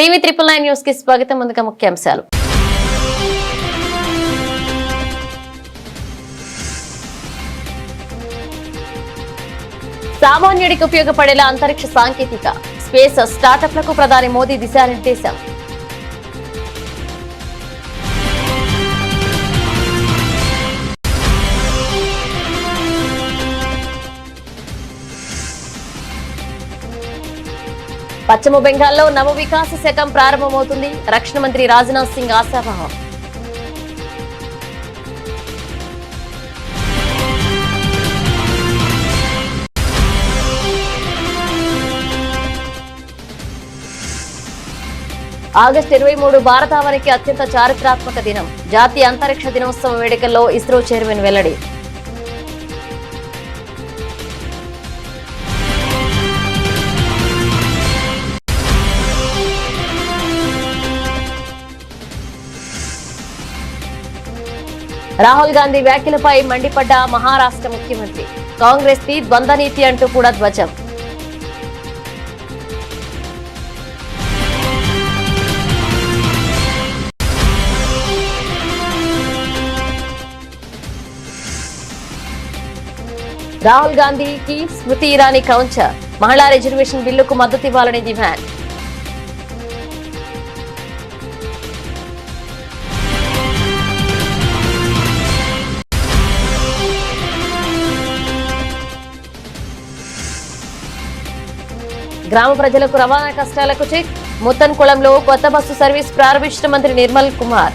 TV 999 news కి స్వాగతం. ముందుగా ముఖ్యాంశాలు. సామాన్యుడికి ఉపయోగపడేలా అంతరిక్ష సాంకేతిక స్పేస్ స్టార్టప్లకు ప్రధాని మోదీ దిశానిర్దేశం. పశ్చిమ బెంగాల్లో నవ వికాస శకం ప్రారంభమవుతుంది. రక్షణ మంత్రి రాజ్నాథ్ సింగ్ ఆశావహం. ఆగస్టు 23 భారతావనికి అత్యంత చారిత్రాత్మక దినం. జాతీయ అంతరిక్ష దినోత్సవ వేడుకల్లో ఇస్రో చైర్మన్ వెల్లడి. రాహుల్ గాంధీ వ్యాఖ్యలపై మండిపడ్డ మహారాష్ట్ర ముఖ్యమంత్రి. కాంగ్రెస్ ది ద్వంద్వ నీతి అంటూ కూడా ధ్వజం. రాహుల్ గాంధీకి స్మృతి ఇరానీ కౌంటర్. మహిళా రిజర్వేషన్ బిల్లుకు మద్దతు ఇవ్వాలని డిమాండ్. గ్రామ ప్రజలకు రవాణా కష్టాలకు చెక్. ముత్తన్కుళంలో కొత్త బస్సు సర్వీస్ ప్రారంభించిన మంత్రి నిర్మల్ కుమార్.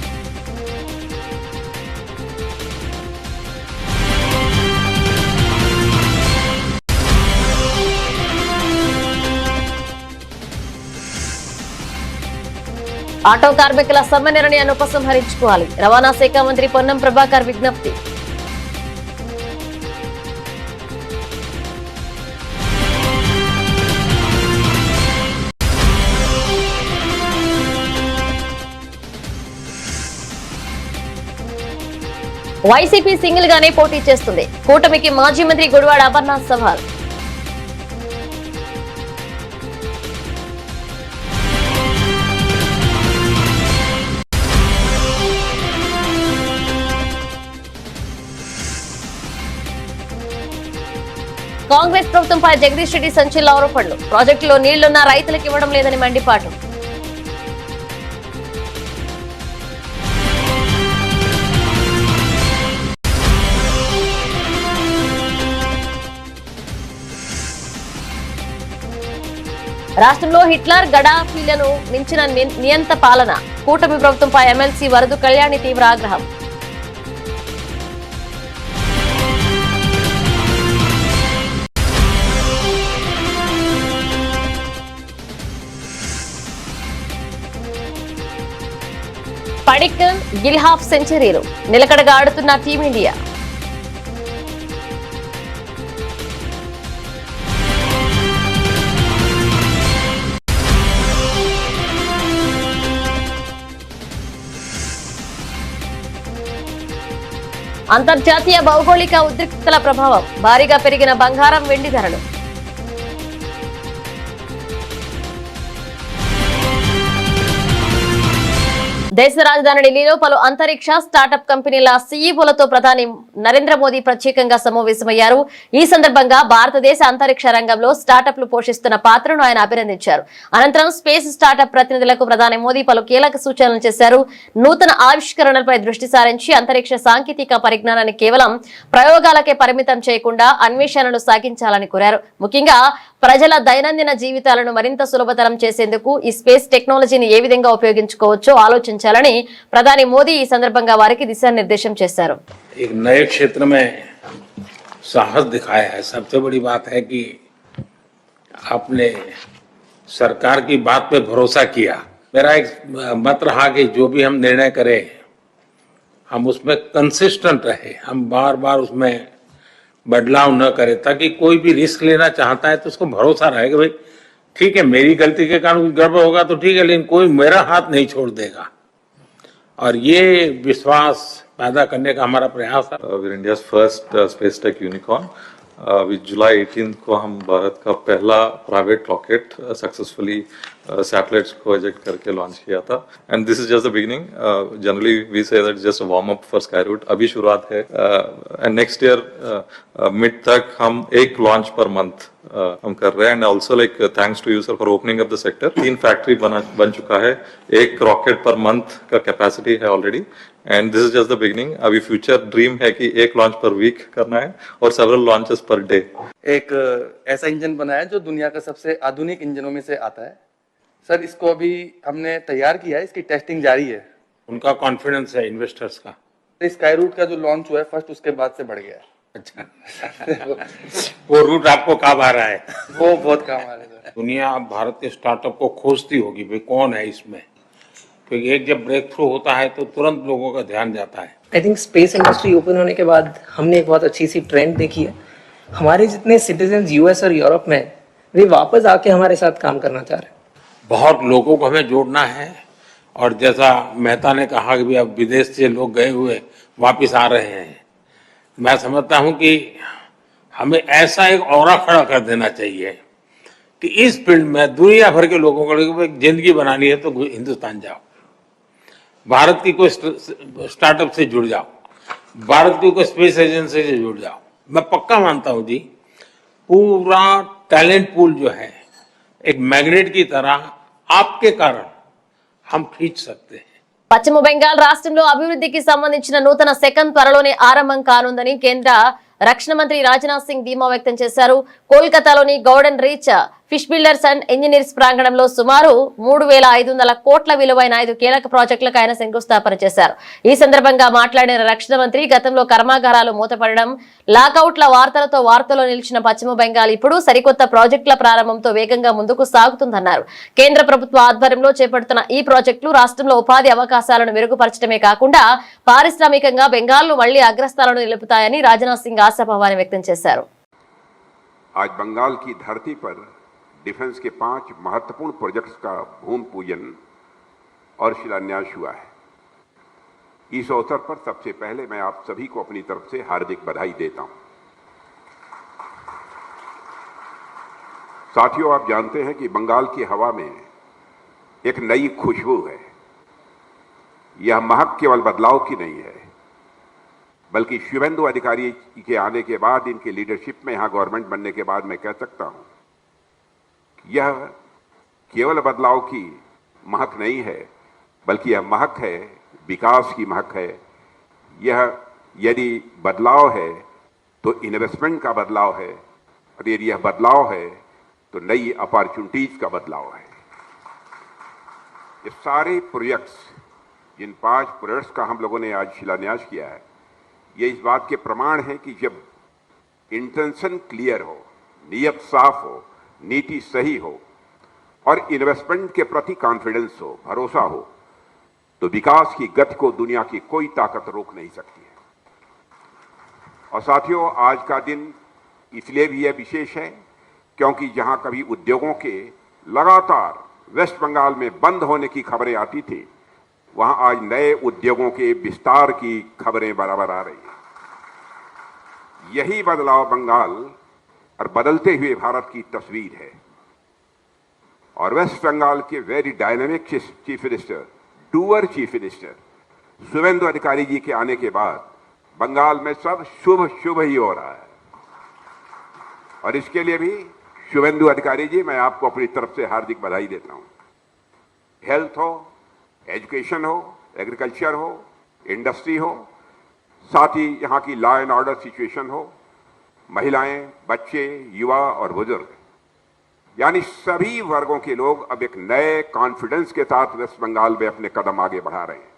ఆటో కార్మికుల సమ్మె నిర్ణయాన్ని ఉపసంహరించుకోవాలి. రవాణా శాఖ మంత్రి పొన్నం ప్రభాకర్ విజ్ఞప్తి. వైసీపీ సింగిల్ గానే పోటీ చేస్తుంది. కూటమికి మాజీ మంత్రి గుడివాడ అమర్నాథ్ సవాల్. కాంగ్రెస్ ప్రభుత్వంపై జగదీష్ రెడ్డి సంచలన ఆరోపణలు. ప్రాజెక్టులో నీళ్లున్నా రైతులకు ఇవ్వడం లేదని మండిపాటు. రాష్ట్రంలో హిట్లర్ గడాఫీలను మించిన నియంత పాలన. కూటమి ప్రభుత్వంపై ఎమ్మెల్సీ వరదు కళ్యాణి తీవ్ర ఆగ్రహం. పడిక్కల్ గిల్ హాఫ్ సెంచరీలు. నిలకడగా ఆడుతున్న టీమిండియా. అంతర్జాతీయ భౌగోళిక ఉద్రిక్తతల ప్రభావం. భారీగా పెరిగిన బంగారం వెండి ధరలు. దేశ రాజధాని ఢిల్లీలో పలు అంతరిక్ష స్టార్టప్ కంపెనీల సీఈఓలతో ప్రధాని నరేంద్ర మోదీ ప్రత్యేకంగా సమావేశమయ్యారు. ఈ సందర్భంగా భారతదేశ అంతరిక్ష రంగంలో స్టార్టప్లు పోషిస్తున్న పాత్రను ఆయన అభినందించారు. అనంతరం స్పేస్ స్టార్టప్ ప్రతినిధులకు ప్రధాని మోదీ పలు కీలక సూచనలు చేశారు. నూతన ఆవిష్కరణలపై దృష్టి సారించి అంతరిక్ష సాంకేతిక పరిజ్ఞానాన్ని కేవలం ప్రయోగాలకే పరిమితం చేయకుండా అన్వేషణలు సాగించాలని కోరారు. ముఖ్యంగా ప్రజల దైనందిన జీవితాలను మరింత సులభతరం చేసేందుకు ఈ స్పేస్ టెక్నాలజీని ఏ విధంగా ఉపయోగించుకోవచ్చో ఆలోచించాలని ప్రధాని మోదీ ఈ సందర్భంగా వారికి దిశానిర్దేశం చేశారు. एक नए क्षेत्र में साहस दिखाया है. सबसे बड़ी बात है कि आपने सरकार की बात पे भरोसा किया. मेरा एक मत रहा कि जो भी हम निर्णय करें हम उसमें कंसिस्टेंट रहे, हम बार बार उसमें बदलाव न करें, ताकि कोई भी रिस्क लेना चाहता है तो उसको भरोसा रहे कि भाई ठीक है मेरी गलती के कारण गड़बड़ होगा तो ठीक है, लेकिन कोई मेरा हाथ नहीं छोड़ देगा. और ये विश्वास पैदा करने का हमारा प्रयास है. India's first space tech unicorn. जुलाई 18 को हम भारत का पहला प्राइवेट रॉकेट सक्सेसफुली सैटेलाइट्स को एजेक्ट करके लॉन्च किया था and this is just the beginning generally we say that just warm up for Skyroot अभी शुरुआत है एंड नेक्स्ट ईयर मिड तक हम एक लॉन्च पर मंथ हम कर रहे हैं and also like thanks to you sir for opening up the sector 3 factory बन चुका है एक रॉकेट पर मंथ का कैपेसिटी है already and this is just the beginning अभी फ्यूचर ड्रीम है कि एक लॉन्च पर वीक करना है और सेवरल लॉन्चेस पर डे एक ऐसा इंजन बनाया जो दुनिया का सबसे आधुनिक इंजनों में से आता है सर इसको अभी हमने तैयार किया है इसकी टेस्टिंग जारी है उनका कॉन्फिडेंस है इन्वेस्टर्स का। स्काई रूट का जो लॉन्च हुआ है फर्स्ट उसके बाद से बढ़ गया है अच्छा वो रूट आपको काम आ रहा है? वो बहुत काम आ रहा है सर। दुनिया अब भारत के स्टार्टअप को खोजती होगी भाई कौन है इसमें, क्योंकि एक जब ब्रेक थ्रू होता है तो तुरंत लोगों का ध्यान जाता है। I think space industry open होने के बाद हमने एक बहुत अच्छी सी ट्रेंड देखी है। हमारे जितने सिटीजन यूएस और यूरोप में वे वापस आके हमारे साथ काम करना चाह रहे हैं। बहुत लोगों को हमें जोड़ना है और जैसा मेहता ने कहा कि भी अब विदेश से लोग गए हुए वापस आ रहे हैं, मैं समझता हूं कि हमें ऐसा एक ऑरा खड़ा कर देना चाहिए कि इस फील्ड में दुनिया भर के लोगों को एक जिंदगी बनानी है तो हिंदुस्तान जाओ, भारत की कोई स्टार्टअप से जुड़ जाओ, भारत की कोई स्पेस एजेंसी से जुड़ जाओ। मैं पक्का मानता हूं जी पूरा टैलेंट पूल जो है एक मैग्नेट की तरह आपके कारण हम खींच सकते हैं। పశ్చిమ బెంగాల్ రాష్ట్రంలో అభివృద్ధికి సంబంధించిన నూతన సెకన్ త్వరలోనే ఆరంభం కానుందని కేంద్ర రక్షణ మంత్రి రాజ్నాథ్ సింగ్ ధీమా వ్యక్తం చేశారు. కోల్కతాలోని గౌడెన్ రీచ్ ఫిష్ బిల్డర్స్ అండ్ ఇంజనీర్స్ ప్రాంగణంలో సుమారు 3,500 కోట్ల విలువైన 5 కీలక ప్రాజెక్టులకు ఆయన శంకుస్థాపన చేశారు. ఈ సందర్భంగా మాట్లాడిన రక్షణ మంత్రి గతంలో కర్మాగారాలు మూతపడడం, లాకౌట్ల వార్తలతో వార్తల్లో నిలిచిన పశ్చిమ బెంగాల్ ఇప్పుడు సరికొత్త ప్రాజెక్టుల ప్రారంభంతో వేగంగా ముందుకు సాగుతుందన్నారు. కేంద్ర ప్రభుత్వ ఆధ్వర్యంలో చేపడుతున్న ఈ ప్రాజెక్టులు రాష్ట్రంలో ఉపాధి అవకాశాలను మెరుగుపరచడమే కాకుండా పారిశ్రామికంగా బెంగాల్ను మళ్లీ అగ్రస్థానంలో నిలుపుతాయని రాజ్నాథ్ సింగ్ ఆశాభావాన్ని వ్యక్తం చేశారు. आज बंगाल की धरती पर डिफेंस के 5 महत्वपूर्ण प्रोजेक्ट्स का भूमि पूजन और शिलान्यास हुआ है। इस अवसर पर सबसे पहले मैं आप सभी को अपनी तरफ से हार्दिक बधाई देता हूं। साथियों, आप जानते हैं कि बंगाल की हवा में एक नई खुशबू है। यह महक केवल बदलाव की नहीं है, बल्कि शुभेंदु अधिकारी के आने के बाद, इनकी लीडरशिप में यहां गवर्नमेंट बनने के बाद मैं कह सकता हूं यह केवल बदलाव की महक नहीं है, बल्कि यह महक है विकास की महक है। यह यदि बदलाव है तो इन्वेस्टमेंट का बदलाव है, और यदि यह बदलाव है तो नई अपॉर्चुनिटीज का बदलाव है। ये सारे प्रोजेक्ट्स, जिन 5 प्रोजेक्ट्स का हम लोगों ने आज शिलान्यास किया है, ये इस बात के प्रमाण है कि जब इंटेंशन क्लियर हो, नीयत साफ हो, नीति सही हो और इन्वेस्टमेंट के प्रति कॉन्फिडेंस हो, भरोसा हो, तो विकास की गति को दुनिया की कोई ताकत रोक नहीं सकती है। और साथियों, आज का दिन इसलिए भी यह विशेष है क्योंकि जहां कभी उद्योगों के लगातार वेस्ट बंगाल में बंद होने की खबरें आती थी, वहां आज नए उद्योगों के विस्तार की खबरें बराबर आ रही हैं। यही बदलाव बंगाल और बदलते हुए भारत की तस्वीर है। और वेस्ट बंगाल के very dynamic chief minister, doer chief minister Suvendu Adhikari ji के आने के बाद बंगाल में सब शुभ शुभ ही हो रहा है। और इसके लिए भी शुभेंदु अधिकारी जी, मैं आपको अपनी तरफ से हार्दिक बधाई देता हूं। हेल्थ हो, एजुकेशन हो, एग्रीकल्चर हो, इंडस्ट्री हो, साथ ही यहाँ की लॉ एंड ऑर्डर सिचुएशन हो, महिलाएं, बच्चे, युवा और बुजुर्ग, यानी सभी वर्गों के लोग अब एक नए कॉन्फिडेंस के साथ वेस्ट बंगाल में अपने कदम आगे बढ़ा रहे हैं।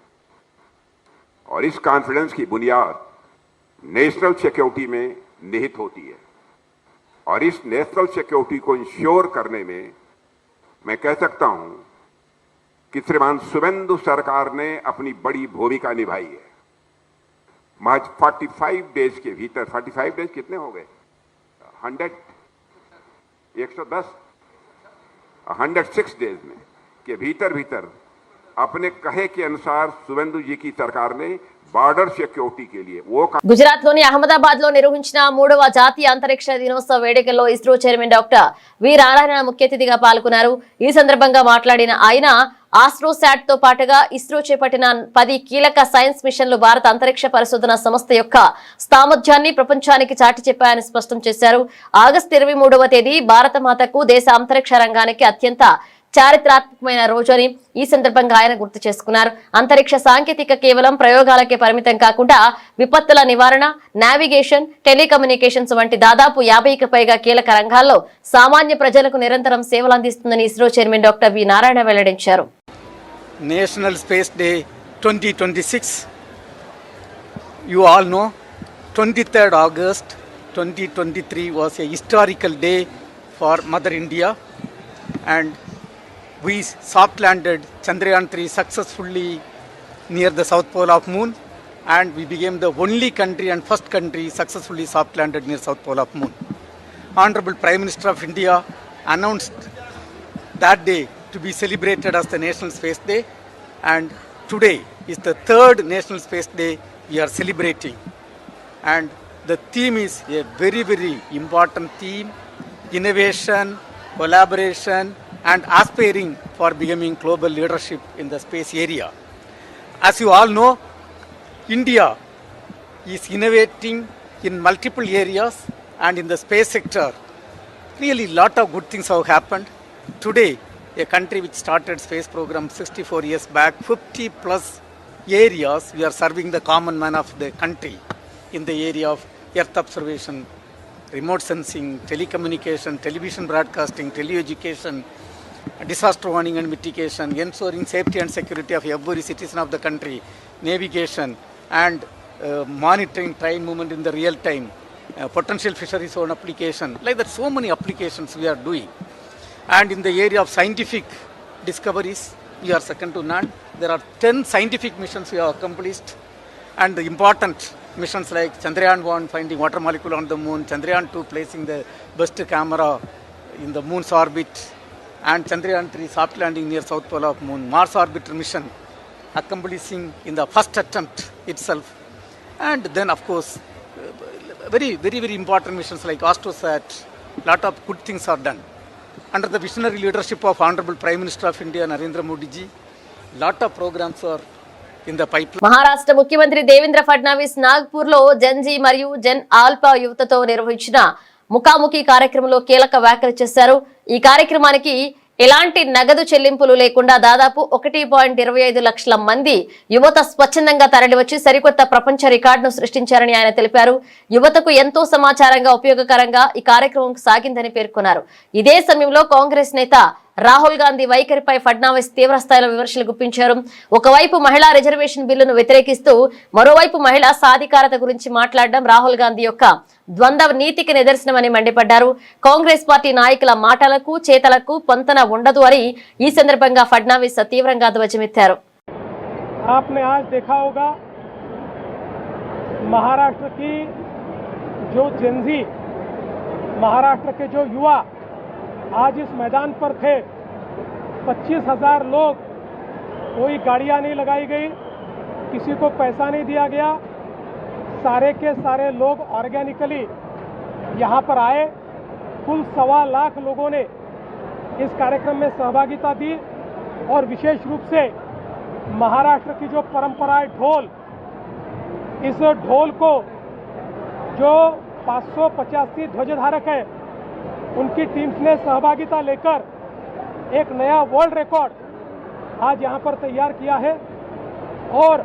और इस कॉन्फिडेंस की बुनियाद नेशनल सिक्योरिटी में निहित होती है। और इस नेशनल सिक्योरिटी को इंश्योर करने में मैं कह सकता हूं कि श्रीमान शुभेंदु सरकार ने अपनी बड़ी भूमिका निभाई है। महज 45 डेज के भीतर, 45 डेज कितने हो गए? 106 डेज में के भीतर अपने कहे के अनुसार शुभेंदु जी की सरकार ने बॉर्डर सिक्योरिटी के लिए वो గుజరాత్ లోని అహ్మదాబాద్ లో నిర్వహించిన 3వ జాతీయ అంతరిక్ష దినోత్సవ వేడుకల్లో ఇస్రో చైర్మన్ డాక్టర్ వి నారాయణ ముఖ్య అతిథిగా పాల్గొన్నారు. ఈ సందర్భంగా మాట్లాడిన ఆయన ఆస్ట్రోసాట్ తో పాటుగా ఇస్రో చేపట్టిన 10 కీలక సైన్స్ మిషన్లు భారత అంతరిక్ష పరిశోధన సంస్థ యొక్క సామర్థ్యాన్ని ప్రపంచానికి చాటి చెప్పాయని స్పష్టం చేశారు. ఆగస్టు 23వ తేదీ భారత మాతకు దేశ అంతరిక్ష రంగానికి అత్యంత చారిత్రాత్మకమైన రోజు అని ఈ సందర్భంగా ఆయన గుర్తు చేసుకున్నారు. అంతరిక్ష సాంకేతిక కేవలం ప్రయోగాలకే పరిమితం కాకుండా విపత్తుల నివారణ, నావిగేషన్, టెలికమ్యూనికేషన్స్ వంటి దాదాపు 50కి పైగా కీలక రంగాల్లో సామాన్య ప్రజలకు నిరంతరం సేవలు అందిస్తుందని ఇస్రో చైర్మన్ డాక్టర్ వి నారాయణ వెల్లడించారు. National space day 2026, you all know 23rd August 2023 was a historical day for Mother India, and we soft landed Chandrayaan-3 successfully near the south pole of moon, and we became the only country and first country successfully soft landed near south pole of moon. Honorable Prime Minister of India announced that day to be celebrated as the National Space Day, and today is the third National Space Day we are celebrating, and the theme is a very, very important theme: innovation, collaboration, and aspiring for becoming global leadership in the space area. As you all know, India is innovating in multiple areas, and in the space sector, really lot of good things have happened. Today, a country which started space program 64 years back, 50 plus areas we are serving the common man of the country in the area of earth observation, remote sensing, telecommunication, television broadcasting, teleeducation, disaster warning and mitigation, ensuring safety and security of every citizen of the country, navigation, and monitoring train movement in the real time, potential fisheries zone application. Like that, so many applications we are doing. And in the area of scientific discoveries, we are second to none. There are 10 scientific missions we have accomplished, and the important missions like Chandrayaan-1 finding water molecule on the moon, Chandrayaan-2 placing the best camera in the moon's orbit, and Chandrayaan-3 soft landing near south pole of moon, Mars orbiter mission accomplishing in the first attempt itself. And then of course very, very, very important missions like AstroSat. Lot of good things are done under the visionary leadership of Honorable Prime Minister of India Narendra Modi ji. Lot of programs are in the pipeline. Maharashtra ముఖ్యమంత్రి దేవేంద్ర ఫడ్నవీస్ నాగ్పూర్ లో Gen Z మరియు Jan alpha యువతతో నిర్వహించిన ముఖాముఖి కార్యక్రమంలో కీలక వ్యాఖ్యలు చేశారు. ఈ కార్యక్రమానికి ఎలాంటి నగదు చెల్లింపులు లేకుండా దాదాపు 1.25 లక్షల మంది యువత స్వచ్ఛందంగా తరలివచ్చి సరికొత్త ప్రపంచ రికార్డును సృష్టించారని ఆయన తెలిపారు. యువతకు ఎంతో సమాచారంగా ఉపయోగకరంగా ఈ కార్యక్రమం సాగిందని పేర్కొన్నారు. ఇదే సమయంలో కాంగ్రెస్ నేత రాహుల్ గాంధీ వైఖరిపై ఫడ్నవీస్ తీవ్ర స్థాయిలో విమర్శలు గుప్పించారు. ఒకవైపు మహిళా రిజర్వేషన్ బిల్లును వ్యతిరేకిస్తూ మరోవైపు మహిళా సాధికారత గురించి మాట్లాడడం రాహుల్ గాంధీ యొక్క ద్వంద్వ నీతికి నిదర్శనమని మండిపడ్డారు. కాంగ్రెస్ పార్టీ నాయకుల మాటలకు చేతలకు పొంతన ఉండదు అని ఈ సందర్భంగా ఫడ్నవీస్ తీవ్రంగా ధ్వజమెత్తారు. आपने आज देखा होगा महाराष्ट्र की जो जेनजी, महाराष्ट्र के जो युवा आज इस मैदान पर थे. 25,000 लोग, कोई गाड़ियां नहीं लगाई गई, किसी को पैसा नहीं दिया गया, सारे के सारे लोग ऑर्गेनिकली यहाँ पर आए. कुल 1.25 लाख लोगों ने इस कार्यक्रम में सहभागिता दी और विशेष रूप से महाराष्ट्र की जो परंपरा है ढोल, इस ढोल को जो 585 ध्वजधारक है उनकी टीम्स ने सहभागिता लेकर एक नया वर्ल्ड रिकॉर्ड आज यहाँ पर तैयार किया है. और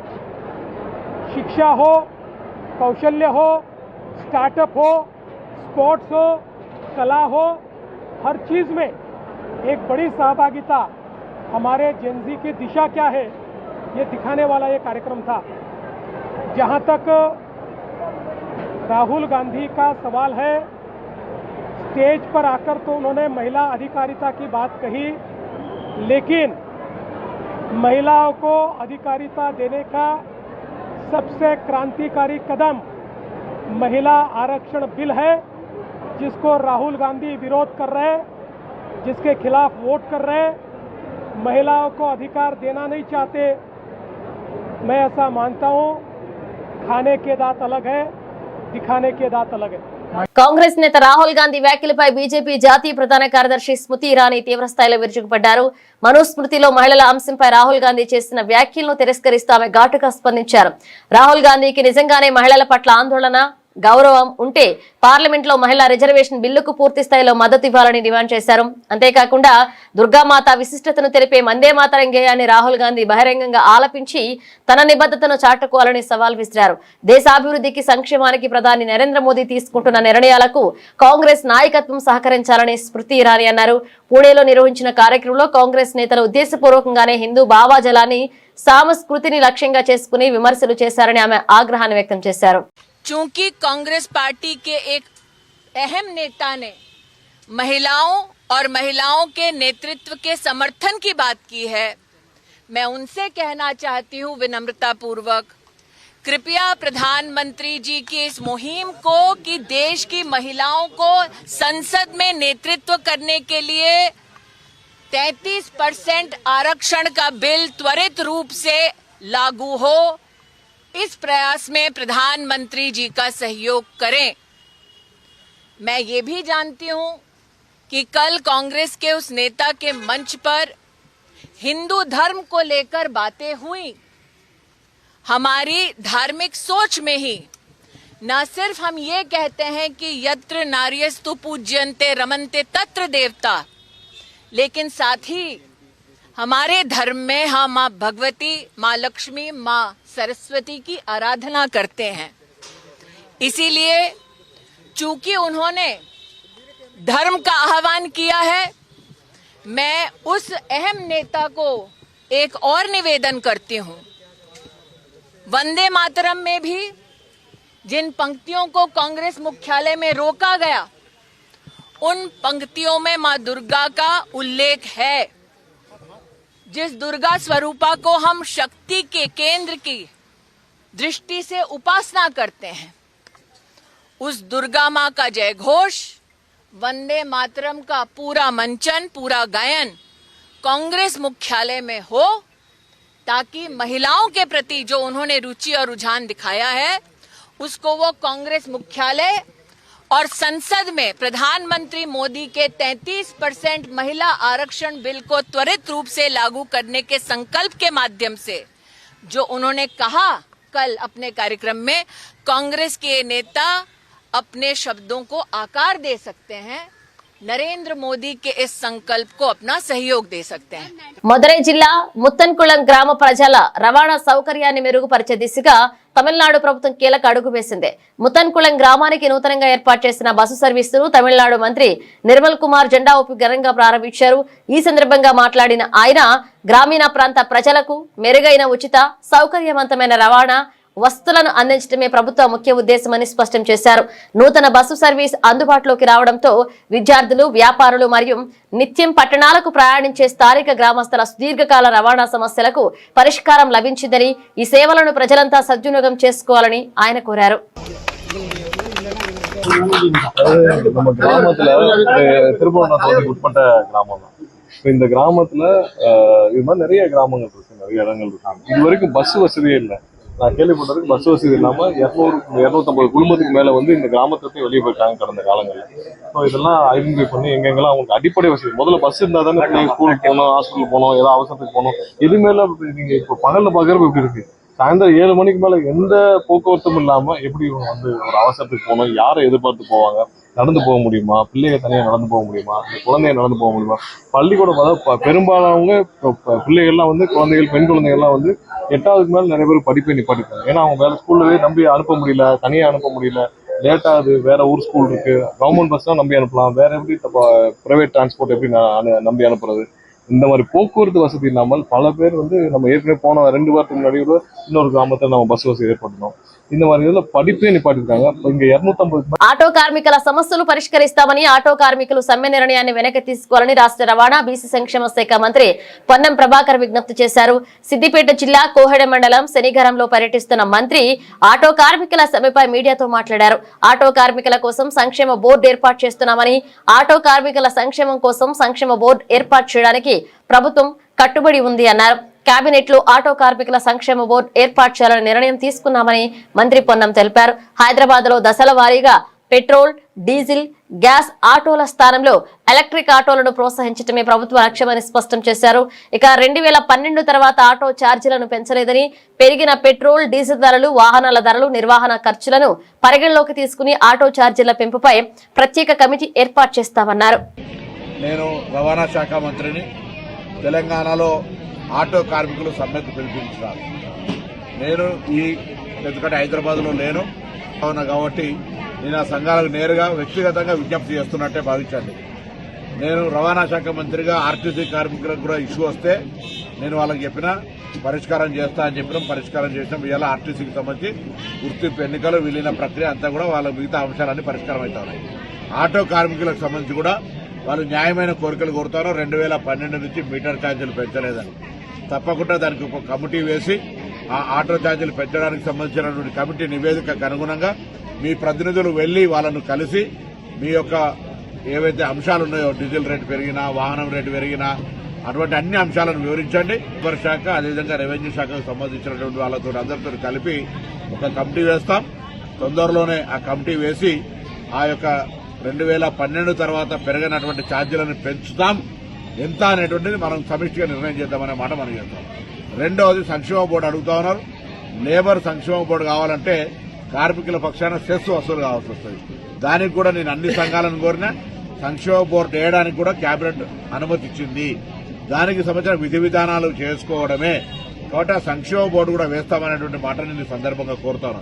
शिक्षा हो, कौशल्य हो, स्टार्टअप हो, स्पोर्ट्स हो, कला हो, हर चीज़ में एक बड़ी सहभागिता हमारे जेनजी की दिशा क्या है ये दिखाने वाला ये कार्यक्रम था. जहाँ तक राहुल गांधी का सवाल है, स्टेज पर आकर तो उन्होंने महिला अधिकारिता की बात कही, लेकिन महिलाओं को अधिकारिता देने का सबसे क्रांतिकारी कदम महिला आरक्षण बिल है, जिसको राहुल गांधी विरोध कर रहे हैं, जिसके खिलाफ वोट कर रहे हैं. महिलाओं को अधिकार देना नहीं चाहते. मैं ऐसा मानता हूं खाने के दांत अलग है, दिखाने के दांत अलग है। కాంగ్రెస్ నేత రాహుల్ గాంధీ వ్యాఖ్యలపై బీజేపీ జాతీయ ప్రధాన కార్యదర్శి స్మృతి ఇరానీ తీవ్రస్థాయిలో విరుచుకుపడ్డారు. మనుస్మృతిలో మహిళల అంశంపై రాహుల్ గాంధీ చేసిన వ్యాఖ్యలను తిరస్కరిస్తూ ఆమె ఘాటుగా స్పందించారు. రాహుల్ గాంధీకి నిజంగానే మహిళల పట్ల ఆందోళన, గౌరవం ఉంటే పార్లమెంట్ లో మహిళా రిజర్వేషన్ బిల్లుకు పూర్తి స్థాయిలో మద్దతు ఇవ్వాలని డిమాండ్ చేశారు. అంతేకాకుండా దుర్గామాత విశిష్టతను తెలిపే వందే మాతరం గేయాన్ని రాహుల్ గాంధీ బహిరంగంగా ఆలపించి తన నిబద్ధతను చాటుకోవాలని సవాల్ విసిరారు. దేశాభివృద్ధికి, సంక్షేమానికి ప్రధాని నరేంద్ర మోదీ తీసుకుంటున్న నిర్ణయాలకు కాంగ్రెస్ నాయకత్వం సహకరించాలని స్మృతి ఇరానీ అన్నారు. పూణేలో నిర్వహించిన కార్యక్రమంలో కాంగ్రెస్ నేతలు ఉద్దేశపూర్వకంగానే హిందూ భావజాలాన్ని, సంస్కృతిని లక్ష్యంగా చేసుకుని విమర్శలు చేశారని ఆమె ఆగ్రహాన్ని వ్యక్తం చేశారు. चूंकि कांग्रेस पार्टी के एक अहम नेता ने महिलाओं और महिलाओं के नेतृत्व के समर्थन की बात की है, मैं उनसे कहना चाहती हूं विनम्रता पूर्वक, कृपया प्रधानमंत्री जी की इस मुहिम को कि देश की महिलाओं को संसद में नेतृत्व करने के लिए 33% आरक्षण का बिल त्वरित रूप से लागू हो, इस प्रयास में प्रधानमंत्री जी का सहयोग करें। मैं ये भी जानती हूं कि कल कांग्रेस के उस नेता के मंच पर हिंदू धर्म को लेकर बातें हुई। हमारी धार्मिक सोच में ही न सिर्फ हम ये कहते हैं कि यत्र नार्यस्तु पूज्यन्ते रमन्ते तत्र देवता, लेकिन साथ ही हमारे धर्म में हम माँ भगवती, माँ लक्ष्मी, माँ सरस्वती की आराधना करते हैं। इसीलिए चूंकि उन्होंने धर्म का आह्वान किया है, मैं उस अहम नेता को एक और निवेदन करती हूं। वंदे मातरम में भी जिन पंक्तियों को कांग्रेस मुख्यालय में रोका गया, उन पंक्तियों में मां दुर्गा का उल्लेख है। जिस दुर्गा स्वरूपा को हम शक्ति के केंद्र की दृष्टि से उपासना करते हैं, उस दुर्गा मां का जय घोष, वंदे मातरम का पूरा मंचन, पूरा गायन कांग्रेस मुख्यालय में हो, ताकि महिलाओं के प्रति जो उन्होंने रुचि और रुझान दिखाया है, उसको वो कांग्रेस मुख्यालय और संसद में प्रधानमंत्री मोदी के 33% महिला आरक्षण बिल को त्वरित रूप से लागू करने के संकल्प के माध्यम से जो उन्होंने कहा कल अपने कार्यक्रम में, कांग्रेस के नेता अपने शब्दों को आकार दे सकते हैं, नरेंद्र मोदी के इस संकल्प को अपना सहयोग दे सकते हैं। మదురై జిల్లా ముత్తన్కుళం గ్రామ ప్రజల రవాణా సౌకర్యాన్ని మెరుగుపరిచే దిశగా తమిళనాడు ప్రభుత్వం కీలక అడుగు వేసింది. ముత్తన్కుళం గ్రామానికి నూతనంగా ఏర్పాటు చేసిన బస్సు సర్వీసును తమిళనాడు మంత్రి నిర్మల్ కుమార్ జెండా ఊపి ఘనంగా ప్రారంభించారు. ఈ సందర్భంగా మాట్లాడిన ఆయన గ్రామీణ ప్రాంత ప్రజలకు మెరుగైన ఉచిత సౌకర్యవంతమైన రవాణా వస్తువులను అందించడమే ప్రభుత్వ ముఖ్య ఉద్దేశమని స్పష్టం చేశారు. నూతన బస్సు సర్వీస్ అందుబాటులోకి రావడంతో విద్యార్థులు, వ్యాపారులు మరియు నిత్యం పట్టణాలకు ప్రయాణించే స్థానిక గ్రామస్తుల సుదీర్ఘకాల రవాణా సమస్యలకు పరిష్కారం లభించిందని, ఈ సేవలను ప్రజలంతా సద్వినియోగం చేసుకోవాలని ఆయన కోరారు. நம்ம கிராமத்துல திருப்பூர் உட்பட்ட கிராமம் தான். இந்த கிராமத்துல இது மாதிரி நிறைய கிராமங்கள் இருக்கு, நிறைய இடங்கள் இருக்கு. இது வரைக்கும் பஸ் வசதியே இல்லை. நான் கேள்விப்பட்டதுக்கு பஸ் வசதி இல்லாம 200-250 குடும்பத்துக்கு மேல வந்து இந்த கிராமத்தை வெளியே போயிருக்காங்க கடந்த காலங்களில். ஸோ இதெல்லாம் ஐடென்டிஃபை பண்ணி எங்கெங்கெல்லாம் அவங்களுக்கு அடிப்படை வசதி, முதல்ல பஸ் இருந்தா தானே ஸ்கூலுக்கு போகணும், ஹாஸ்பிட்டல் போகணும், ஏதாவது அவசரத்துக்கு போகணும். இதுமேல நீங்க இப்போ பகல்ல பாக்குறப்ப எப்படி இருக்கு, சாயந்தரம் 7 மணிக்கு மேல எந்த போக்குவரத்தும் இல்லாம எப்படி வந்து ஒரு அவசரத்துக்கு போகணும், யாரை எதிர்பார்த்து போவாங்க, நடந்து போக முடியுமா, பிள்ளைங்க தனியா நடந்து போக முடியுமா, குழந்தைங்க நடந்து போக முடியுமா, பள்ளிக்கூடம் பெரும்பாலானவங்க பிள்ளைகள்லாம் வந்து குழந்தைகள், பெண் குழந்தைகள்லாம் வந்து 8வது மேல நிறைய பேர் படிப்பை நிப்பாட்டிருக்காங்க. ஏன்னா அவங்க வேற ஸ்கூல்லவே நம்பி அனுப்ப முடியல, தனியா அனுப்ப முடியல, லேட் ஆகுது, வேற ஊர் ஸ்கூல் இருக்கு, கவர்மெண்ட் பஸ் தான் நம்பி அனுப்பலாம், வேற எப்படி பிரைவேட் டிரான்ஸ்போர்ட் எப்படி நம்பி அனுப்புறது. இந்த மாதிரி போக்குவரத்து வசதி இல்லாமல் பல பேர் வந்து நம்ம ஏற்கனவே போன 2 வாரத்துக்கு முன்னாடி கூட இன்னொரு கிராமத்தில் நம்ம பஸ் வசதி ஏற்படுத்தணும். இந்த மாதிரி இதுல படிப்பே நிப்பாட்டிருக்காங்க. இங்க 250 ఆటో కార్మికుల సమస్యలు పరిష్కరిస్తామని, ఆటో కార్మికులు సమ్మె నిర్ణయాన్ని వెనక్కి తీసుకోవాలని రాష్ట్ర రవాణా, బీసీ సంక్షేమ శాఖ మంత్రి పొన్నం ప్రభాకర్ విజ్ఞప్తి చేశారు. సిద్దిపేట జిల్లా కోహెడ మండలం శనిగరంలో పర్యటిస్తున్న మంత్రి ఆటో కార్మికుల సమ్మెపై మీడియాతో మాట్లాడారు. ఆటో కార్మికుల కోసం సంక్షేమ బోర్డు ఏర్పాటు చేస్తున్నామని, ఆటో కార్మికుల సంక్షేమం కోసం సంక్షేమ బోర్డు ఏర్పాటు చేయడానికి ప్రభుత్వం కట్టుబడి ఉంది అన్నారు. కేబినెట్ లో ఆటో కార్మికుల సంక్షేమ బోర్డు ఏర్పాటు చేయాలని నిర్ణయం తీసుకున్నామని మంత్రి పొన్నం తెలిపారు. హైదరాబాద్ లో దశల వారీగా పెట్రోల్, డీజిల్, గ్యాస్ ఆటోల స్థానంలో ఎలక్ట్రిక్ ఆటోలను ప్రోత్సహించడమే ప్రభుత్వ లక్ష్యమని స్పష్టం చేశారు. ఇక 2012 తర్వాత ఆటో ఛార్జీలను పెంచలేదని, పెరిగిన పెట్రోల్, డీజిల్ ధరలు, వాహనాల ధరలు, నిర్వహణ ఖర్చులను పరిగణలోకి తీసుకుని ఆటో ఛార్జీల పెంపుపై ప్రత్యేక కమిటీ ఏర్పాటు చేస్తామన్నారు. నేను రవాణా శాఖ మంత్రిని. తెలంగాణలో ఆటో కార్మికులు సమ్మెకు పిలిపించారు. నేను ఎందుకంటే హైదరాబాద్లో లేను కాబట్టి నేను ఆ సంఘాలకు నేరుగా వ్యక్తిగతంగా విజ్ఞప్తి చేస్తున్నట్టే భావించండి. నేను రవాణా శాఖ మంత్రిగా ఆర్టీసీ కార్మికులకు కూడా ఇష్యూ వస్తే నేను వాళ్ళకి చెప్పిన పరిష్కారం చేస్తా అని చెప్పినాం, పరిష్కారం చేసినాం. ఇవాళ ఆర్టీసీకి సంబంధించి గుర్తింపు ఎన్నికలు విలీన ప్రక్రియ అంతా కూడా వాళ్ళ మిగతా అంశాలన్నీ పరిష్కారం అవుతాయి. ఆటో కార్మికులకు సంబంధించి కూడా వాళ్ళు న్యాయమైన కోరికలు కోరుతారు. 2012 నుంచి మీటర్ ఛార్జీలు పెంచలేదని తప్పకుండా దానికి ఒక కమిటీ వేసి ఆ ఆటో ఛార్జీలు పెంచడానికి సంబంధించినటువంటి కమిటీ నివేదికకు అనుగుణంగా మీ ప్రతినిధులు వెళ్లి వాళ్ళను కలిసి మీ యొక్క ఏవైతే అంశాలు ఉన్నాయో, డీజిల్ రేటు పెరిగినా, వాహనం రేటు పెరిగినా, అటువంటి అన్ని అంశాలను వివరించండి. లేబర్ శాఖ అదేవిధంగా రెవెన్యూ శాఖకు సంబంధించినటువంటి వాళ్ళతో అందరితో కలిపి ఒక కమిటీ వేస్తాం. తొందరలోనే ఆ కమిటీ వేసి ఆ యొక్క 2012 తర్వాత పెరిగినటువంటి ఛార్జీలను పెంచుతాం ఎంత అనేటువంటిది మనం సమిష్టిగా నిర్ణయం చేద్దామనే మాట మనం చేద్దాం. రెండవది సంక్షేమ బోర్డు అడుగుతా ఉన్నారు. లేబర్ సంక్షేమ బోర్డు కావాలంటే కార్మికుల పక్షాన సెస్ వసూలు కావాల్సి వస్తుంది. దానికి కూడా నేను అన్ని సంఘాలను కోరిన సంక్షేమ బోర్డు వేయడానికి కూడా కేబినెట్ అనుమతి ఇచ్చింది. దానికి సంబంధించిన విధి విధానాలు చేసుకోవడమే కాబట్టి ఆ సంక్షేమ బోర్డు కూడా వేస్తామనేటువంటి మాట నేను సందర్భంగా కోరుతాను.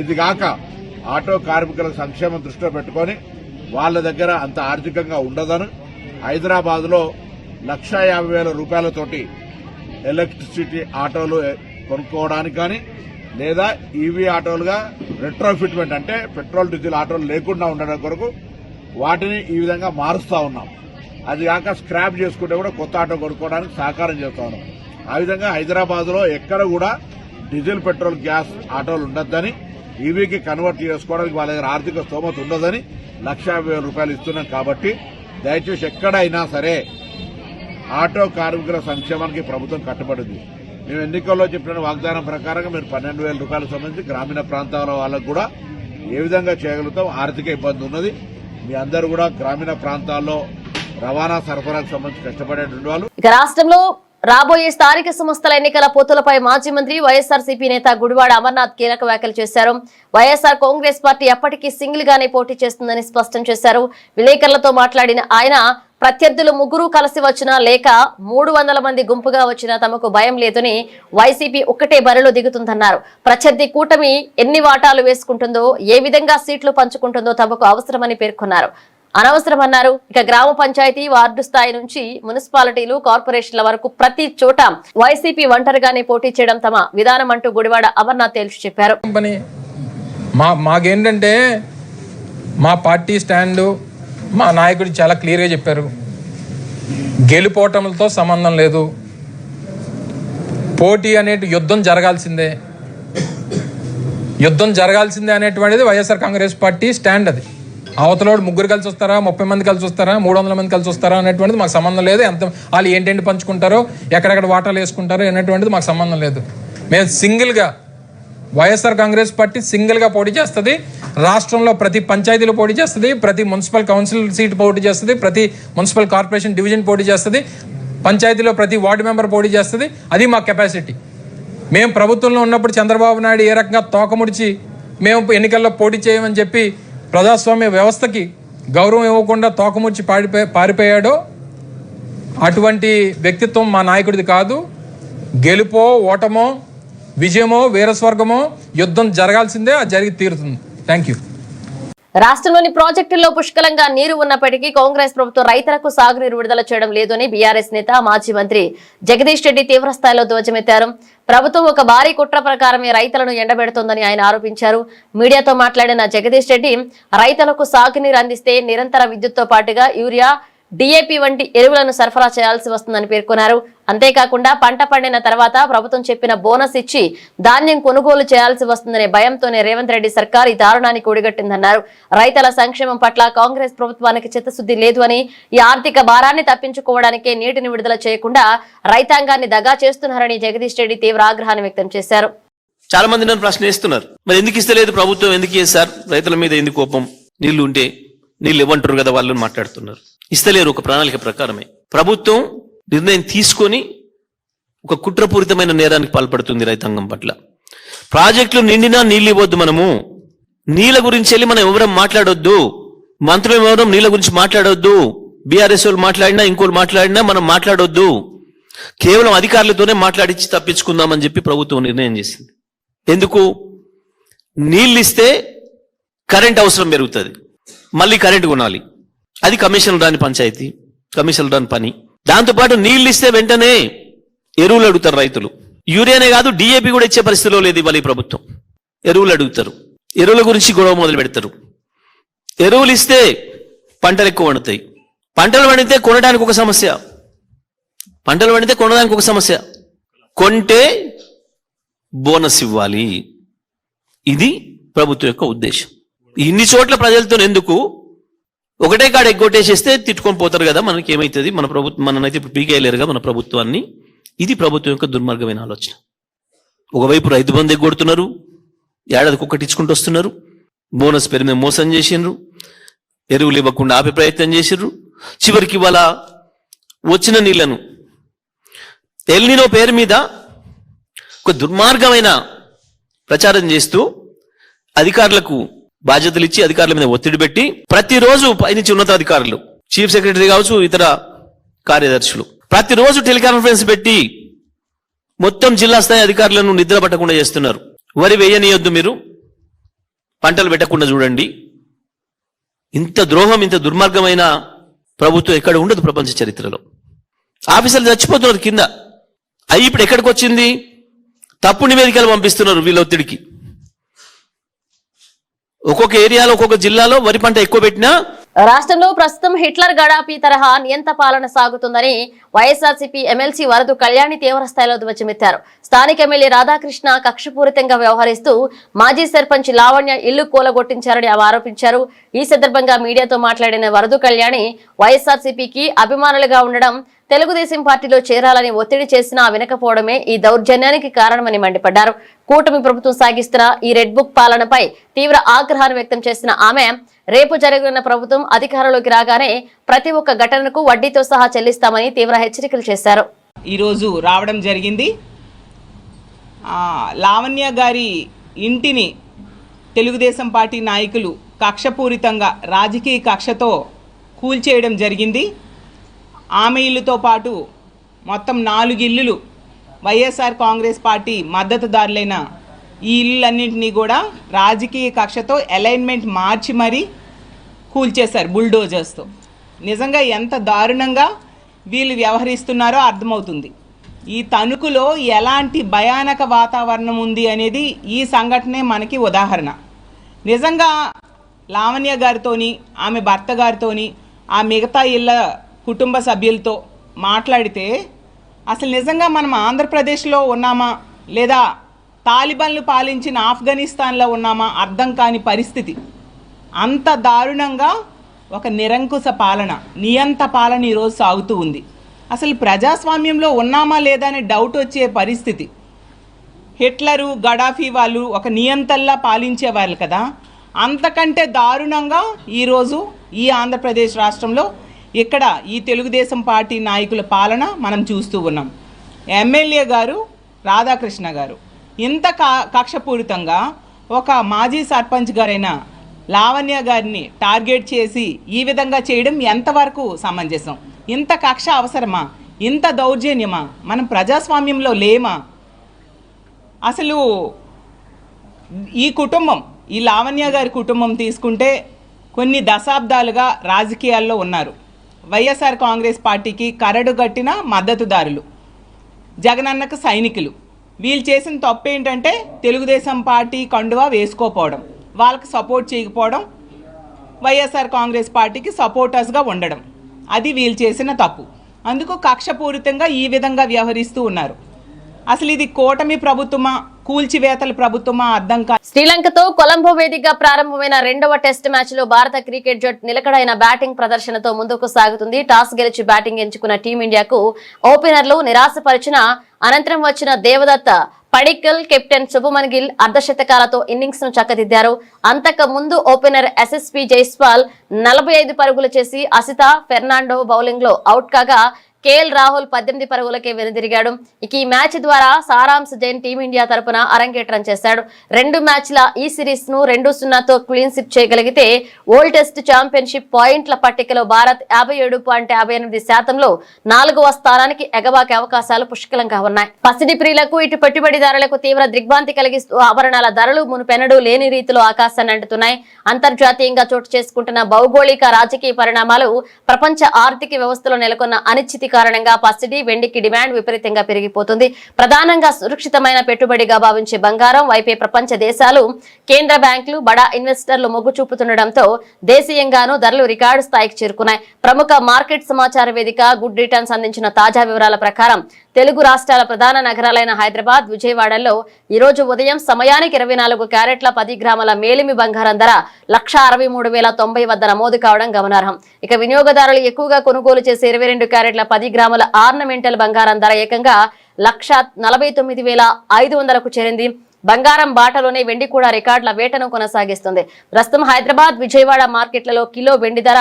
ఇది కాక ఆటో కార్మికుల సంక్షేమం దృష్టిలో పెట్టుకుని వాళ్ళ దగ్గర అంత ఆర్థికంగా ఉండదని హైదరాబాద్ లో 1,50,000 రూపాయలతోటి ఎలక్ట్రిసిటీ ఆటోలు కొనుక్కోవడానికి కానీ లేదా ఈవీ ఆటోలుగా రెట్రోఫిట్మెంట్ అంటే పెట్రోల్ డీజిల్ ఆటోలు లేకుండా ఉండడం కొరకు వాటిని ఈ విధంగా మారుస్తా ఉన్నాం. అది కాక స్క్రాప్ చేసుకుంటే కూడా కొత్త ఆటో కొనుక్కోవడానికి సహకారం చేస్తా ఉన్నాం. ఆ విధంగా హైదరాబాద్ లో ఎక్కడ కూడా డీజిల్, పెట్రోల్, గ్యాస్ ఆటోలు ఉండొద్దని, ఈవీకి కన్వర్ట్ చేసుకోవడానికి వాళ్ళ దగ్గర ఆర్థిక స్తోమత ఉండదని 1,50,000 రూపాయలు ఇస్తున్నాం. కాబట్టి దయచేసి ఎక్కడైనా సరే ఆటో కార్మికుల సంక్షేమానికి ప్రభుత్వం కట్టుబడింది. మేము ఎన్నికల్లో చెప్పిన వాగ్దానం ప్రకారంగా మీరు 12,000 రూపాయలకు సంబంధించి గ్రామీణ ప్రాంతాల వాళ్ళకు కూడా ఏ విధంగా చేయగలుగుతాం. ఆర్థిక ఇబ్బంది ఉన్నది. మీ అందరూ కూడా గ్రామీణ ప్రాంతాల్లో రవాణా సరఫరాకు సంబంధించి కష్టపడేటువంటి వాళ్ళు. ఇక రాష్ట్రంలో రాబోయే స్థానిక సంస్థల ఎన్నికల పొత్తులపై మాజీ మంత్రి వైఎస్ఆర్సీపీ నేత గుడివాడ అమర్నాథ్ కీలక వ్యాఖ్యలు చేశారు. వైఎస్ఆర్ కాంగ్రెస్ పార్టీ ఎప్పటికీ సింగిల్ గానే పోటీ చేస్తుందని స్పష్టం చేశారు. విలేకరులతో మాట్లాడిన ఆయన ప్రత్యర్థులు ముగ్గురు కలిసి వచ్చినా లేక 300 మంది గుంపుగా వచ్చినా తమకు భయం లేదని, వైసీపీ ఒక్కటే బరిలో దిగుతుందన్నారు. ప్రత్యర్థి కూటమి ఎన్ని వాటాలు వేసుకుంటుందో, ఏ విధంగా సీట్లు పంచుకుంటుందో తమకు అవసరమని పేర్కొన్నారు. అనవసరమన్నారు. ఇక గ్రామ పంచాయతీ, వార్డు స్థాయి నుంచి మున్సిపాలిటీలు, కార్పొరేషన్ల వరకు ప్రతి చోట వైసీపీ ఒంటరిగానే పోటీ చేయడం తమ విధానం అంటూ గుడివాడ అమర్నాథ్ తేల్చి చెప్పారు. మాకేంటంటే మా పార్టీ స్టాండు మా నాయకుడు చాలా క్లియర్గా చెప్పారు. గెలుపోటములతో సంబంధం లేదు. పోటీ అనేటి యుద్ధం జరగాల్సిందే అనేటువంటిది వైఎస్ఆర్ కాంగ్రెస్ పార్టీ స్టాండ్. అది అవతలోడు ముగ్గురు కలిసి వస్తారా, 30 మంది కలిసి వస్తారా, 300 మంది కలిసి వస్తారా అనేటువంటిది మాకు సంబంధం లేదు. ఎంత వాళ్ళు ఏంటంటే పంచుకుంటారో, ఎక్కడెక్కడ వాటాలు వేసుకుంటారో అనేటువంటిది మాకు సంబంధం లేదు. మేము సింగిల్గా, వైఎస్ఆర్ కాంగ్రెస్ పార్టీ సింగిల్గా పోటీ చేస్తుంది. రాష్ట్రంలో ప్రతి పంచాయతీలో పోటీ చేస్తుంది, ప్రతి మున్సిపల్ కౌన్సిల్ సీట్ పోటీ చేస్తుంది, ప్రతి మున్సిపల్ కార్పొరేషన్ డివిజన్ పోటీ చేస్తుంది, పంచాయతీలో ప్రతి వార్డు మెంబర్ పోటీ చేస్తుంది. అది మా కెపాసిటీ. మేము ప్రభుత్వంలో ఉన్నప్పుడు చంద్రబాబు నాయుడు ఏ రకంగా తోకముడిచి మేము ఎన్నికల్లో పోటీ చేయమని చెప్పి ప్రజాస్వామ్య వ్యవస్థకి గౌరవం ఇవ్వకుండా తోకముడిచి పారిపోయాడో అటువంటి వ్యక్తిత్వం మా నాయకుడిది కాదు. గెలుపో ఓటమో విజయమో వీరస్వర్గమో యుద్ధం జరగాల్సిందే, అది జరిగి తీరుతుంది. Thank you. రాష్ట్రంలోని ప్రాజెక్టుల్లో పుష్కలంగా నీరు ఉన్నప్పటికీ కాంగ్రెస్ ప్రభుత్వం రైతులకు సాగునీరు విడుదల చేయడం లేదని బీఆర్ఎస్ నేత మాజీ మంత్రి జగదీష్ రెడ్డి తీవ్రస్థాయిలో ధ్వజమెత్తారు. ప్రభుత్వం ఒక భారీ కుట్ర ప్రకారమే రైతులను ఎండబెడుతోందని ఆయన ఆరోపించారు. మీడియాతో మాట్లాడిన జగదీష్ రెడ్డి రైతులకు సాగునీరు అందిస్తే నిరంతర విద్యుత్తో పాటుగా యూరియా, DAP వంటి ఎరువులను సరఫరా చేయాల్సి వస్తుందని పేర్కొన్నారు. అంతేకాకుండా పంట పండిన తర్వాత ప్రభుత్వం చెప్పిన బోనస్ ఇచ్చి ధాన్యం కొనుగోలు చేయాల్సి వస్తుందనే భయంతోనే రేవంత్ రెడ్డి సర్కార్ ఈ దారుణానికి ఒడిగట్టిందన్నారు. రైతుల సంక్షేమం పట్ల కాంగ్రెస్ ప్రభుత్వానికి చిత్తశుద్ధి లేదు అని, ఈ ఆర్థిక భారాన్ని తప్పించుకోవడానికే నీటిని విడుదల చేయకుండా రైతాంగాన్ని దగా చేస్తున్నారని జగదీష్ రెడ్డి తీవ్ర ఆగ్రహాన్ని వ్యక్తం చేశారు. చాలా మంది నన్ను ప్రశ్న వేస్తున్నారు, మరి ఎందుకు ఇస్తలేదు ప్రభుత్వం, ఎందుకు చేశారు, రైతుల మీద ఎందుకు కోపం, నీళ్లు ఉంటే నీళ్ళు ఇవ్వంటారు కదా వాళ్ళు మాట్లాడుతున్నారు. ఇస్తలేరు. ఒక ప్రణాళిక ప్రకారమే ప్రభుత్వం నిర్ణయం తీసుకొని ఒక కుట్రపూరితమైన నేరానికి పాల్పడుతుంది రైతాంగం పట్ల. ప్రాజెక్టులు నిండినా నీళ్ళు ఇవ్వద్దు, మనము నీళ్ళ గురించి వెళ్ళి మనం ఎవరం మాట్లాడొద్దు, మంత్రులు ఎవరం నీళ్ళ గురించి మాట్లాడొద్దు, బీఆర్ఎస్ వాళ్ళు మాట్లాడినా ఇంకోళ్ళు మాట్లాడినా మనం మాట్లాడొద్దు, కేవలం అధికారులతోనే మాట్లాడించి తప్పించుకుందామని చెప్పి ప్రభుత్వం నిర్ణయం చేసింది. ఎందుకు? నీళ్ళు ఇస్తే కరెంట్ అవసరం పెరుగుతుంది, మళ్ళీ కరెంట్ కొనాలి, అది కమిషన్ రాని పంచాయతీ, కమిషన్ రాని పని. దాంతోపాటు నీళ్ళు ఇస్తే వెంటనే ఎరువులు అడుగుతారు రైతులు. యూరియానే కాదు DAP కూడా ఇచ్చే పరిస్థితిలో లేదు ఇవాళ ఈ ప్రభుత్వం. ఎరువులు అడుగుతారు, ఎరువుల గురించి గొడవ మొదలు పెడతారు. ఎరువులు ఇస్తే పంటలు ఎక్కువ పండుతాయి, పంటలు పండితే కొనడానికి ఒక సమస్య, పంటలు పండితే కొనడానికి ఒక సమస్య, కొంటే బోనస్ ఇవ్వాలి. ఇది ప్రభుత్వం యొక్క ఉద్దేశం. ఇన్ని చోట్ల ప్రజలతో ఎందుకు ఒకటే కాడ ఎగ్గొట్టేసేస్తే తిట్టుకొని పోతారు కదా, మనకి ఏమైతుంది, మన ప్రభుత్వం మననైతే ఇప్పుడు పీకేయలేరుగా మన ప్రభుత్వాన్ని. ఇది ప్రభుత్వం యొక్క దుర్మార్గమైన ఆలోచన. ఒకవైపు రైతు బంధు ఎగ్గొడుతున్నారు, ఏడాదికి ఒక్కటి ఇచ్చుకుంటూ వస్తున్నారు, బోనస్ పేరు మీద మోసం చేసిండ్రు, ఎరువులు ఇవ్వకుండా ఆపే ప్రయత్నం చేసిండ్రు. చివరికి ఇవాళ వచ్చిన నీళ్లను ఎల్నినో పేరు మీద ఒక దుర్మార్గమైన ప్రచారం చేస్తూ అధికారులకు బాధ్యతలు ఇచ్చి అధికారుల మీద ఒత్తిడి పెట్టి ప్రతిరోజు పైనుంచి ఉన్నతాధికారులు, చీఫ్ సెక్రటరీ కావచ్చు, ఇతర కార్యదర్శులు ప్రతిరోజు టెలికాన్ఫరెన్స్ పెట్టి మొత్తం జిల్లా స్థాయి అధికారులను నిద్ర పట్టకుండా చేస్తున్నారు. వరి వేయనీయొద్దు, మీరు పంటలు పెట్టకుండా చూడండి. ఇంత ద్రోహం, ఇంత దుర్మార్గమైన ప్రభుత్వం ఎక్కడ ఉండదు ప్రపంచ చరిత్రలో. ఆఫీసర్లు చచ్చిపోతున్నారు కింద. అవి ఇప్పుడు ఎక్కడికి వచ్చింది? తప్పు నివేదికలు పంపిస్తున్నారు వీళ్ళ ఒత్తిడికి. ఒక్కొక్క ఏరియాలో ఒక్కొక్క జిల్లాలో వరి పంట ఎక్కువ పెట్టినా రాష్ట్రంలో ప్రస్తుతం హిట్లర్ గడాపీ తరహా నియంత పాలన సాగుతుందని వైఎస్ఆర్సీపీ ఎమ్మెల్సీ వరదు కళ్యాణి తీవ్ర స్థాయిలో ధ్వజమెత్తారు. స్థానిక ఎమ్మెల్యే రాధాకృష్ణ కక్షపూరితంగా వ్యవహరిస్తూ మాజీ సర్పంచ్ లావణ్య ఇల్లు కూలగొట్టించారని ఆరోపించారు. ఈ సందర్భంగా మీడియాతో మాట్లాడిన వరదు కళ్యాణి వైఎస్ఆర్సీపీకి అభిమానులుగా ఉండడం, తెలుగుదేశం పార్టీలో చేరాలని ఒత్తిడి చేసినా వినకపోవడమే ఈ దౌర్జన్యానికి కారణమని మండిపడ్డారు. కూటమి ప్రభుత్వం సాగిస్తున్న ఈ రెడ్ బుక్ పాలనపై తీవ్ర ఆగ్రహాన్ని వ్యక్తం చేసిన ఆమె రేపు జరగనున్న ప్రభుత్వం అధికారంలోకి రాగానే ప్రతి ఒక్క ఘటనకు వడ్డీతో సహా చెల్లిస్తామని తీవ్ర హెచ్చరికలు చేశారు. ఈరోజు రావడం జరిగింది. లావణ్య గారి ఇంటిని తెలుగుదేశం పార్టీ నాయకులు కక్షపూరితంగా రాజకీయ కక్షతో కూల్చేయడం జరిగింది. ఆమె ఇల్లుతో పాటు మొత్తం 4 ఇల్లులు వైఎస్ఆర్ కాంగ్రెస్ పార్టీ మద్దతుదారులైన ఈ ఇళ్ళన్నింటినీ కూడా రాజకీయ కక్షతో అలైన్మెంట్ మార్చి మరీ కూల్చేశారు బుల్డోజర్స్తో. నిజంగా ఎంత దారుణంగా వీళ్ళు వ్యవహరిస్తున్నారో అర్థమవుతుంది. ఈ తణుకులో ఎలాంటి భయానక వాతావరణం ఉంది అనేది ఈ సంఘటనే మనకి ఉదాహరణ. నిజంగా లావణ్య గారితోని, ఆమె భర్త గారితోని, ఆ మిగతా ఇళ్ళ కుటుంబ సభ్యులతో మాట్లాడితే అసలు నిజంగా మనం ఆంధ్రప్రదేశ్లో ఉన్నామా లేదా తాలిబాన్లు పాలించిన ఆఫ్ఘనిస్తాన్లో ఉన్నామా అర్థం కాని పరిస్థితి. అంత దారుణంగా ఒక నిరంకుశ పాలన, నియంత పాలన ఈరోజు సాగుతూ ఉంది. అసలు ప్రజాస్వామ్యంలో ఉన్నామా లేదా అనే డౌట్ వచ్చే పరిస్థితి. హిట్లరు, గడాఫీ వాళ్ళు ఒక నియంతల్లా పాలించేవాళ్ళు కదా, అంతకంటే దారుణంగా ఈరోజు ఈ ఆంధ్రప్రదేశ్ రాష్ట్రంలో ఇక్కడ ఈ తెలుగుదేశం పార్టీ నాయకుల పాలన మనం చూస్తూ ఉన్నాం. ఎమ్మెల్యే గారు రాధాకృష్ణ గారు ఇంత కక్షపూరితంగా ఒక మాజీ సర్పంచ్ గారైన లావణ్య గారిని టార్గెట్ చేసి ఈ విధంగా చేయడం ఎంతవరకు సమంజసం? ఇంత కక్ష అవసరమా? ఇంత దౌర్జన్యమా? మనం ప్రజాస్వామ్యంలో లేమా? అసలు ఈ కుటుంబం, ఈ లావణ్య గారి కుటుంబం తీసుకుంటే కొన్ని దశాబ్దాలుగా రాజకీయాల్లో ఉన్నారు. వైఎస్ఆర్ కాంగ్రెస్ పార్టీకి కరడుగట్టిన మద్దతుదారులు, జగనన్నకు సైనికులు. వీళ్ళు చేసిన తప్పు ఏంటంటే తెలుగుదేశం పార్టీ కండువా వేసుకోపోవడం, వాళ్ళకి సపోర్ట్ చేయకపోవడం, వైఎస్ఆర్ కాంగ్రెస్ పార్టీకి సపోర్టర్స్గా ఉండడం. అది వీళ్ళు చేసిన తప్పు. అందుకు కక్షపూరితంగా ఈ విధంగా వ్యవహరిస్తూ ఉన్నారు. అసలు ఇది కూటమి ప్రభుత్వమా, కూల్చివేతల ప్రభుత్వమా అర్థం కాదు. శ్రీలంకతో కొలంబో వేదికగా ప్రారంభమైన రెండవ టెస్ట్ మ్యాచ్ లో భారత క్రికెట్ జట్టు నిలకడైన బ్యాటింగ్ ప్రదర్శనతో ముందుకు సాగుతుంది. టాస్ గెలిచి బ్యాటింగ్ ఎంచుకున్న టీమిండియాకు ఓపెనర్లు నిరాశపరిచిన అనంతరం వచ్చిన దేవదత్త పడిక్కల్, కెప్టెన్ శుభమన్ గిల్ అర్ధశతకాలతో ఇన్నింగ్స్ ను చక్కదిద్దారు. అంతకు ముందు ఓపెనర్ ఎస్ఎస్పీ జైస్వాల్ 45 పరుగులు చేసి అసిత ఫెర్నాండో బౌలింగ్ లో అవుట్ కాగా కేఎల్ రాహుల్ 18 పరుగులకే వెనుదిరిగాడు. ఇక ఈ మ్యాచ్ ద్వారా సారాంశ్ జైన్ టీమిండియా తరపున అరంగేట్రం చేశాడు. 2 మ్యాచ్ల ఈ సిరీస్ ను 2-0తో క్లీన్ స్వీప్ చేయగలిగితే వరల్డ్ టెస్ట్ ఛాంపియన్షిప్ పాయింట్ల పట్టికలో భారత్ 57.58%లో 4వ స్థానానికి ఎగబాకే అవకాశాలు పుష్కలంగా ఉన్నాయి. పసిడి ప్రియులకు, ఇటు పెట్టుబడిదారులకు తీవ్ర దిగ్భ్రాంతి కలిగిస్తూ ఆభరణాల ధరలు మునుపెన్నడూ లేని రీతిలో ఆకాశాన్ని అంటున్నాయి. అంతర్జాతీయంగా చోటు చేసుకుంటున్న భౌగోళిక, రాజకీయ పరిణామాలు, ప్రపంచ ఆర్థిక వ్యవస్థలో నెలకొన్న అనిశ్చితి కారణంగా పసిడి, వెండికి డిమాండ్ విపరీతంగా పెరిగిపోతుంది. ప్రధానంగా సురక్షితమైన పెట్టుబడిగా భావించే బంగారం వైపే ప్రపంచ దేశాలు, కేంద్ర బ్యాంకులు, బడా ఇన్వెస్టర్లు మొగ్గు చూపుతుండటంతో దేశీయంగానూ ధరలు రికార్డు స్థాయికి చేరుకున్నాయి. ప్రముఖ మార్కెట్ సమాచార వేదిక గుడ్ రిటర్న్స్ అందించిన తాజా వివరాల ప్రకారం తెలుగు రాష్ట్రాల ప్రధాన నగరాలైన హైదరాబాద్, విజయవాడలో ఈ రోజు ఉదయం సమయానికి 24 క్యారెట్ల 10 గ్రాముల మేలిమి బంగారం ధర 1,63,090 వద్ద నమోదు కావడం గమనార్హం. ఇక వినియోగదారులు ఎక్కువగా కొనుగోలు చేసే 22 క్యారెట్ల 10 గ్రాముల ఆర్నమెంటల్ బంగారం ధర ఏకంగా 1,49,500కు చేరింది. బంగారం బాటలోనే వెండి కూడా రికార్డుల వేటను కొనసాగిస్తుంది. ప్రస్తుతం హైదరాబాద్, విజయవాడ మార్కెట్లలో కిలో వెండి ధర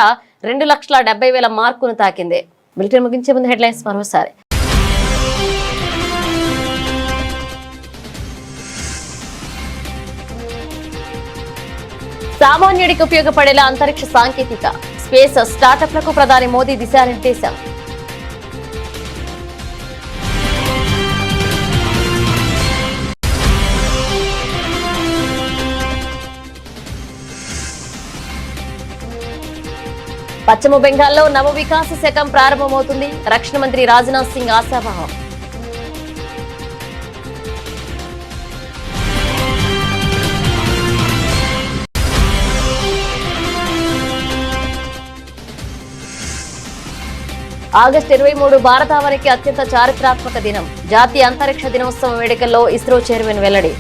2,70,000 మార్కును తాకింది. బులెటిన్ ముగించే ముందు హెడ్లైన్స్ మరోసారి. సామాన్యుడికి ఉపయోగపడేలా అంతరిక్ష సాంకేతిక, స్పేస్ స్టార్టప్లకు ప్రధాని మోదీ దిశానిర్దేశం. పశ్చిమ బెంగాల్లో నవ వికాస శకం ప్రారంభమవుతుంది. రక్షణ మంత్రి రాజ్నాథ్ సింగ్ ఆశాభావం. ఆగస్టు 23 భారతావనికి అత్యంత చారిత్రాత్మక దినం. జాతీయ అంతరిక్ష దినోత్సవ వేడుకల్లో ఇస్రో చైర్మన్ వెల్లడి.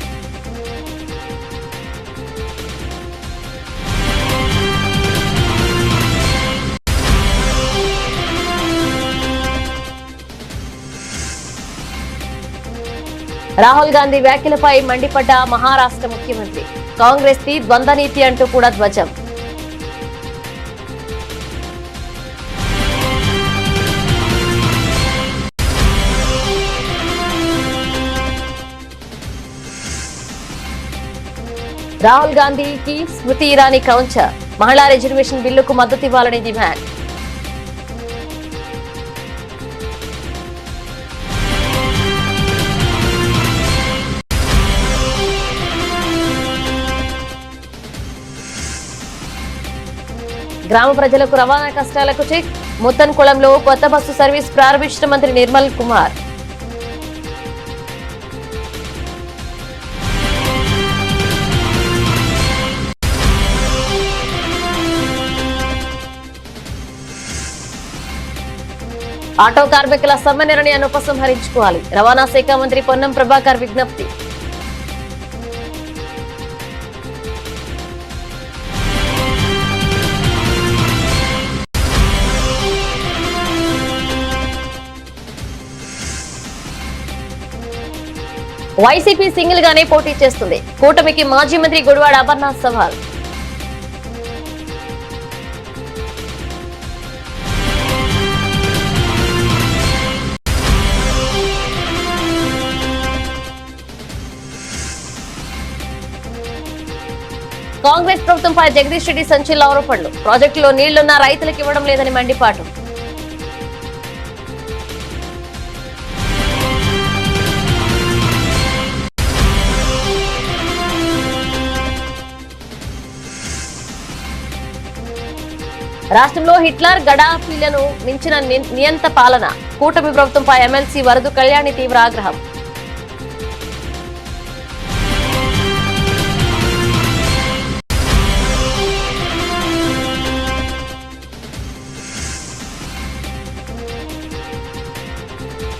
రాహుల్ గాంధీ వ్యాఖ్యలపై మండిపడ్డ మహారాష్ట్ర ముఖ్యమంత్రి. కాంగ్రెస్ ది ద్వంద్వ నీతి అంటూ కూడా ధ్వజం. రాహుల్ గాంధీకి స్మృతి ఇరానీ కౌంటర్. మహిళా రిజర్వేషన్ బిల్లుకు మద్దతు ఇవ్వాలని డిమాండ్. గ్రామ ప్రజలకు రవాణా కష్టాలకు చెక్. ముత్తన్కుళంలో కొత్త బస్సు సర్వీస్ ప్రారంభించిన మంత్రి నిర్మల్ కుమార్. ఆటో కార్మికుల సమ్మె నిర్ణయాన్ని ఉపసంహరించుకోవాలి. రవాణా శాఖ మంత్రి పొన్నం ప్రభాకర్ విజ్ఞప్తి. వైసీపీ సింగిల్ గానే పోటీ చేస్తుంది. కూటమికి మాజీ మంత్రి గుడివాడ అమర్నాథ్ సవాల్. కాంగ్రెస్ ప్రభుత్వంపై జగదీష్ రెడ్డి సంచలన ఆరోపణలు. ప్రాజెక్టులో నీళ్లున్నా రైతులకు ఇవ్వడం లేదని మండిపాటు. రాష్ట్రంలో హిట్లర్, గడాఫీలను మించిన నియంత పాలన. కూటమి ప్రభుత్వంపై ఎమ్మెల్సీ వరదు కళ్యాణి తీవ్ర ఆగ్రహం.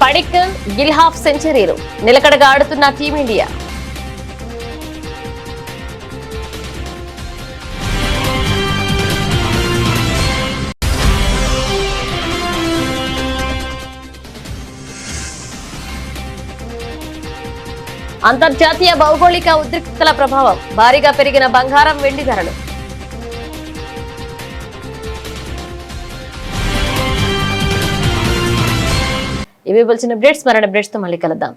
పడిక్కల్, గిల్ హాఫ్ సెంచరీలు, నిలకడగా ఆడుతున్న టీమిండియా. అంతర్జాతీయ భౌగోళిక ఉద్రిక్తతల ప్రభావం, భారీగా పెరిగిన బంగారం, వెండి ధరలు. ఇవి బులెటిన్ అప్డేట్స్. మరిన్ని అప్డేట్స్ తో మళ్ళీ కలుద్దాం.